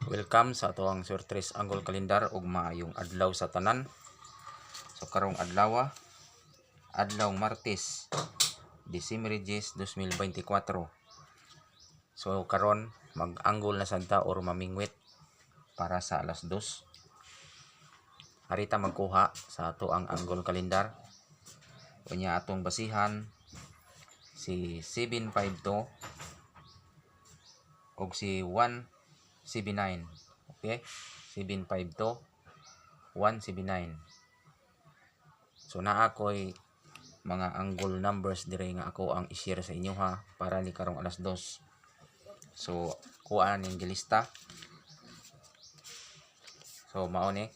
Welcome sa atuang Sir Tres Angle Kalendar ug maayong adlaw sa tanan. So karong adlaw, Martes, Disyembre 10, 2024. So karon mag-anggol na sad ta or mamingwit para sa alas 2. Harita magkuha sa ato ang angle kalendar. Unya atong basihan si 752 og si 179. Okay? 752 179. So naa koy mga angle numbers dire nga ako ang i-share sa inyo ha para ni karong alas 2. So kuha ning gilista. So mao ni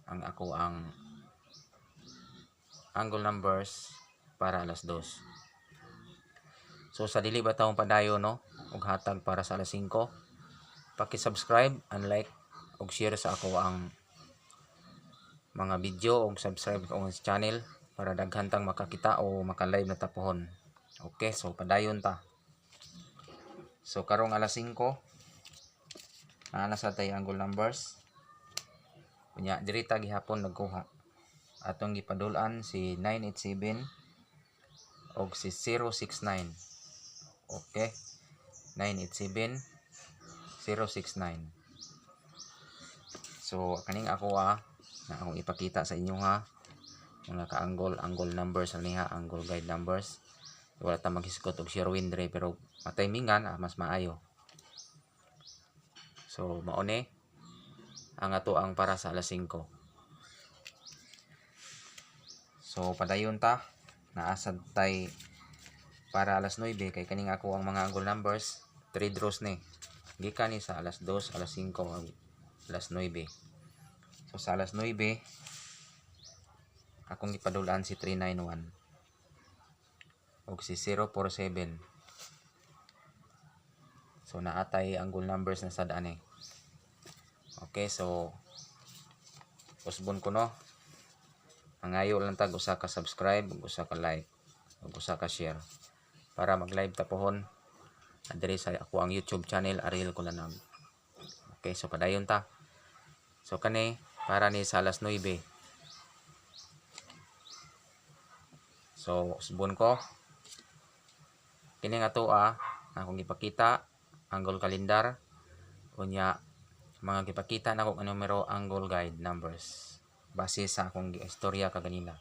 ang ako ang angle numbers para alas 2. So sa dili ba taong padayon no og hatag para sa alas 5, paki-subscribe and like og share sa ako ang mga video og subscribe ko sa channel para daghan tang makakita o maka-live na tapuhon. Okay, so padayon ta. So karong alas 5 ana sa tay angle numbers. Unya diri ta gihapon nagkuha. Atong gipadul-an si 987 og si 069. Okay. 987 069. So kaning ako na akong ipakita sa inyo ha. Mga ka-angle numbers niha, angle guide numbers. Wala ta maghisgot og share win dire pero matimingan mas maayo. So mao ni ang ato ang para sa alas 5. So padayon ta naasad tay para alas 9 kay kaning ako ang mga angle numbers 3 draws ni. Gikan ni sa alas 2, alas 5, alas 9. So sa alas 9 akong ipadulaan si 391 og si 047. So naatay angle numbers na sad ani. Okay, so usbon ko no. Mangayo lang tag usa ka subscribe, usa ka like, ug usa ka share para mag-live tapuhon adiri sa ako ang YouTube channel Ariel Kulanag. Okay, so padayon ta. So kani para ni sa alas 9. So usbon ko kini nga to akong ipakita angle kalendar unya mga gipakita na kung ano numero angle guide numbers base sa akong istorya kaganina.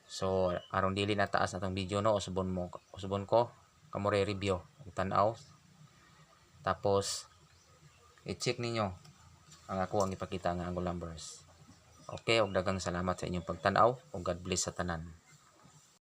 So aron dili na taas na tong video no, usbon ko kamo review tan-aw tapos i-check ninyo ang ako ang ipakita nga angle numbers. Okay, og daghang salamat sa inyong pagtan-aw ug God bless sa tanan.